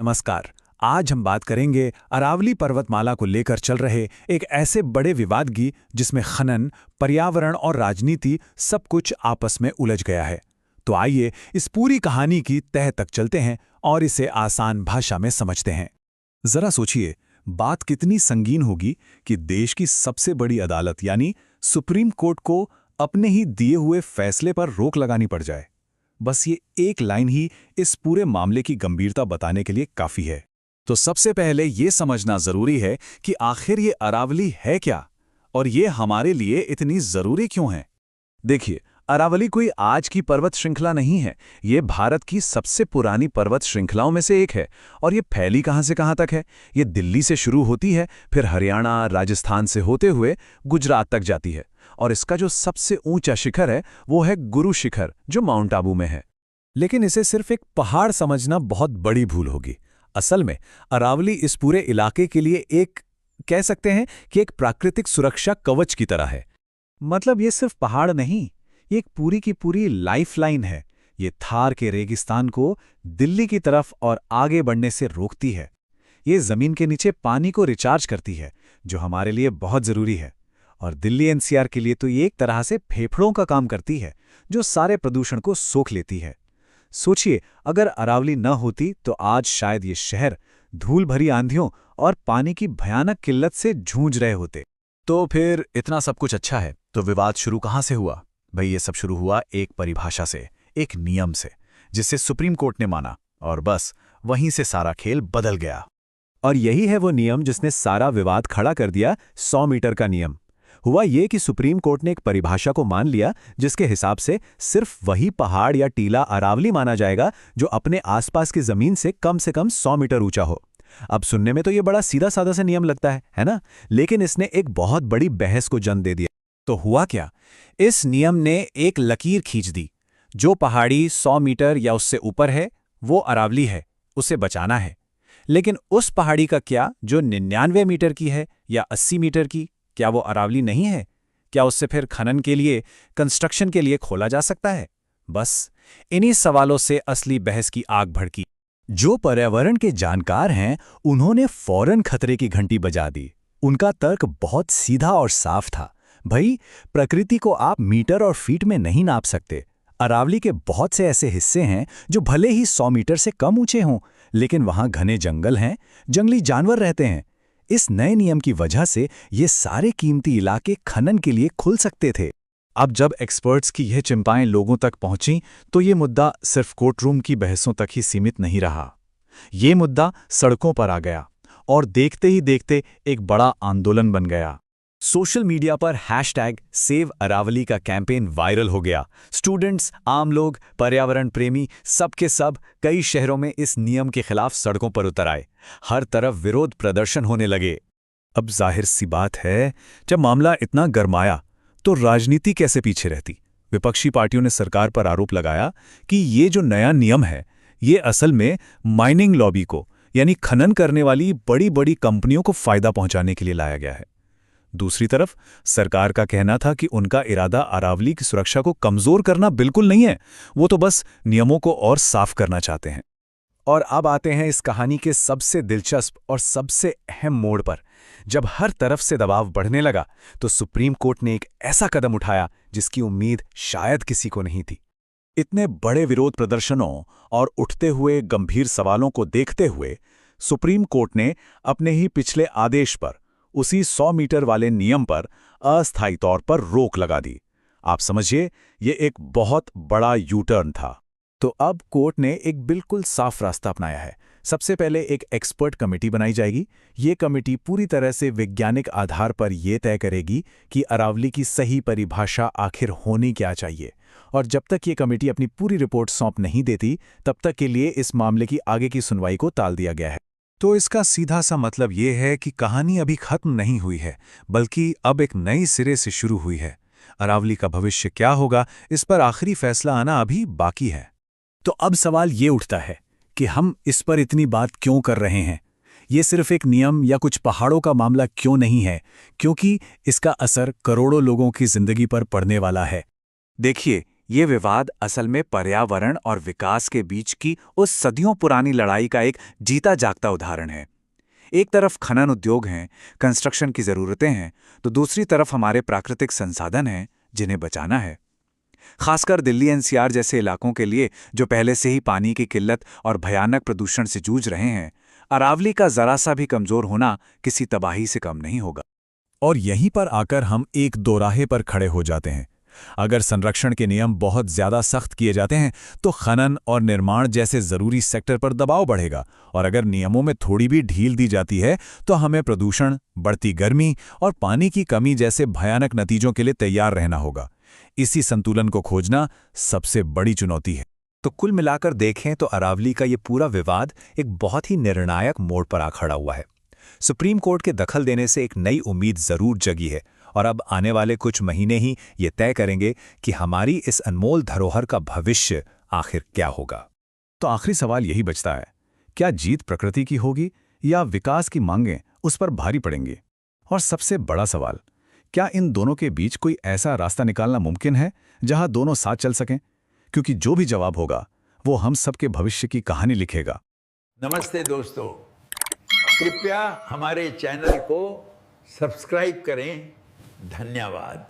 नमस्कार। आज हम बात करेंगे अरावली पर्वतमाला को लेकर चल रहे एक ऐसे बड़े विवाद की जिसमें खनन, पर्यावरण और राजनीति सब कुछ आपस में उलझ गया है। तो आइए इस पूरी कहानी की तह तक चलते हैं और इसे आसान भाषा में समझते हैं। जरा सोचिए, बात कितनी संगीन होगी कि देश की सबसे बड़ी अदालत यानी सुप्रीम कोर्ट को अपने ही दिए हुए फैसले पर रोक लगानी पड़ जाए। बस ये एक लाइन ही इस पूरे मामले की गंभीरता बताने के लिए काफी है। तो सबसे पहले ये समझना जरूरी है कि आखिर ये अरावली है क्या और ये हमारे लिए इतनी जरूरी क्यों है। देखिए, अरावली कोई आज की पर्वत श्रृंखला नहीं है। ये भारत की सबसे पुरानी पर्वत श्रृंखलाओं में से एक है। और ये फैली कहां से कहां तक है? ये दिल्ली से शुरू होती है, फिर हरियाणा, राजस्थान से होते हुए गुजरात तक जाती है। और इसका जो सबसे ऊंचा शिखर है वो है गुरु शिखर, जो माउंट आबू में है। लेकिन इसे सिर्फ एक पहाड़ समझना बहुत बड़ी भूल होगी। असल में अरावली इस पूरे इलाके के लिए एक, कह सकते हैं कि एक प्राकृतिक सुरक्षा कवच की तरह है। मतलब ये सिर्फ पहाड़ नहीं, ये एक पूरी की पूरी लाइफलाइन है। ये थार के रेगिस्तान को दिल्ली की तरफ और आगे बढ़ने से रोकती है। ये जमीन के नीचे पानी को रिचार्ज करती है, जो हमारे लिए बहुत जरूरी है। और दिल्ली एनसीआर के लिए तो ये एक तरह से फेफड़ों का काम करती है, जो सारे प्रदूषण को सोख लेती है। सोचिए, अगर अरावली न होती तो आज शायद ये शहर धूल भरी आंधियों और पानी की भयानक किल्लत से जूझ रहे होते। तो फिर इतना सब कुछ अच्छा है, तो विवाद शुरू कहां से हुआ? भाई, ये सब शुरू हुआ एक परिभाषा से, एक नियम से, जिसे सुप्रीम कोर्ट ने माना, और बस वहीं से सारा खेल बदल गया। और यही है वो नियम जिसने सारा विवाद खड़ा कर दिया। 100 मीटर का नियम। हुआ ये कि सुप्रीम कोर्ट ने एक परिभाषा को मान लिया जिसके हिसाब से सिर्फ वही पहाड़ या टीला अरावली माना जाएगा जो अपने आसपास की जमीन से कम 100 मीटर ऊंचा हो। अब सुनने में तो ये बड़ा सीधा साधा सा नियम लगता है ना? लेकिन इसने एक बहुत बड़ी बहस को जन्म दे दिया। तो हुआ क्या? इस नियम ने एक लकीर खींच दी। जो पहाड़ी 100 मीटर या उससे ऊपर है वो अरावली है, उसे बचाना है। लेकिन उस पहाड़ी का क्या जो 99 मीटर की है या 80 मीटर की, क्या वो अरावली नहीं है? क्या उससे फिर खनन के लिए, कंस्ट्रक्शन के लिए खोला जा सकता है? बस इन्हीं सवालों से असली बहस की आग भड़की। जो पर्यावरण के जानकार हैं उन्होंने फौरन खतरे की घंटी बजा दी। उनका तर्क बहुत सीधा और साफ था। भाई, प्रकृति को आप मीटर और फीट में नहीं नाप सकते। अरावली के बहुत से ऐसे हिस्से हैं जो भले ही 100 मीटर से कम ऊंचे हों, लेकिन वहां घने जंगल हैं, जंगली जानवर रहते हैं। इस नए नियम की वजह से ये सारे कीमती इलाके खनन के लिए खुल सकते थे। अब जब एक्सपर्ट्स की यह चिंताएं लोगों तक पहुंची तो ये मुद्दा सिर्फ कोर्टरूम की बहसों तक ही सीमित नहीं रहा। ये मुद्दा सड़कों पर आ गया और देखते ही देखते एक बड़ा आंदोलन बन गया। सोशल मीडिया पर #सेव अरावली का कैंपेन वायरल हो गया। स्टूडेंट्स, आम लोग, पर्यावरण प्रेमी, सबके सब कई शहरों में इस नियम के खिलाफ सड़कों पर उतर आए। हर तरफ विरोध प्रदर्शन होने लगे। अब जाहिर सी बात है, जब मामला इतना गरमाया तो राजनीति कैसे पीछे रहती। विपक्षी पार्टियों ने सरकार पर आरोप लगाया कि ये जो नया नियम है ये असल में माइनिंग लॉबी को, यानी खनन करने वाली बड़ी बड़ी कंपनियों को फायदा पहुंचाने के लिए लाया गया है। दूसरी तरफ सरकार का कहना था कि उनका इरादा अरावली की सुरक्षा को कमजोर करना बिल्कुल नहीं है, वो तो बस नियमों को और साफ करना चाहते हैं। और अब आते हैं इस कहानी के सबसे दिलचस्प और सबसे अहम मोड़ पर। जब हर तरफ से दबाव बढ़ने लगा तो सुप्रीम कोर्ट ने एक ऐसा कदम उठाया जिसकी उम्मीद शायद किसी को नहीं थी। इतने बड़े विरोध प्रदर्शनों और उठते हुए गंभीर सवालों को देखते हुए सुप्रीम कोर्ट ने अपने ही पिछले आदेश पर, उसी 100 मीटर वाले नियम पर अस्थायी तौर पर रोक लगा दी। आप समझिए, ये एक बहुत बड़ा यू टर्न था। तो अब कोर्ट ने एक बिल्कुल साफ रास्ता अपनाया है। सबसे पहले एक एक्सपर्ट कमेटी बनाई जाएगी। ये कमेटी पूरी तरह से वैज्ञानिक आधार पर यह तय करेगी कि अरावली की सही परिभाषा आखिर होनी क्या चाहिए। और जब तक ये कमेटी अपनी पूरी रिपोर्ट सौंप नहीं देती, तब तक के लिए इस मामले की आगे की सुनवाई को टाल दिया गया है। तो इसका सीधा सा मतलब ये है कि कहानी अभी खत्म नहीं हुई है, बल्कि अब एक नई सिरे से शुरू हुई है। अरावली का भविष्य क्या होगा, इस पर आखिरी फैसला आना अभी बाकी है। तो अब सवाल ये उठता है कि हम इस पर इतनी बात क्यों कर रहे हैं? ये सिर्फ एक नियम या कुछ पहाड़ों का मामला क्यों नहीं है? क्योंकि इसका असर करोड़ों लोगों की जिंदगी पर पड़ने वाला है। देखिए, ये विवाद असल में पर्यावरण और विकास के बीच की उस सदियों पुरानी लड़ाई का एक जीता जागता उदाहरण है। एक तरफ खनन उद्योग हैं, कंस्ट्रक्शन की ज़रूरतें हैं, तो दूसरी तरफ हमारे प्राकृतिक संसाधन हैं जिन्हें बचाना है। खासकर दिल्ली एनसीआर जैसे इलाकों के लिए, जो पहले से ही पानी की किल्लत और भयानक प्रदूषण से जूझ रहे हैं, अरावली का जरा सा भी कमजोर होना किसी तबाही से कम नहीं होगा। और यहीं पर आकर हम एक दोराहे पर खड़े हो जाते हैं। अगर संरक्षण के नियम बहुत ज्यादा सख्त किए जाते हैं तो खनन और निर्माण जैसे जरूरी सेक्टर पर दबाव बढ़ेगा, और अगर नियमों में थोड़ी भी ढील दी जाती है तो हमें प्रदूषण, बढ़ती गर्मी और पानी की कमी जैसे भयानक नतीजों के लिए तैयार रहना होगा। इसी संतुलन को खोजना सबसे बड़ी चुनौती है। तो कुल मिलाकर देखें तो अरावली का ये पूरा विवाद एक बहुत ही निर्णायक मोड़ पर आ खड़ा हुआ है। सुप्रीम कोर्ट के दखल देने से एक नई उम्मीद जरूर जगी है, और अब आने वाले कुछ महीने ही ये तय करेंगे कि हमारी इस अनमोल धरोहर का भविष्य आखिर क्या होगा। तो आखिरी सवाल यही बचता है, क्या जीत प्रकृति की होगी या विकास की मांगें उस पर भारी पड़ेंगी? और सबसे बड़ा सवाल, क्या इन दोनों के बीच कोई ऐसा रास्ता निकालना मुमकिन है जहां दोनों साथ चल सकें? क्योंकि जो भी जवाब होगा वो हम सबके भविष्य की कहानी लिखेगा। नमस्ते दोस्तों, कृपया हमारे चैनल को सब्सक्राइब करें। धन्यवाद।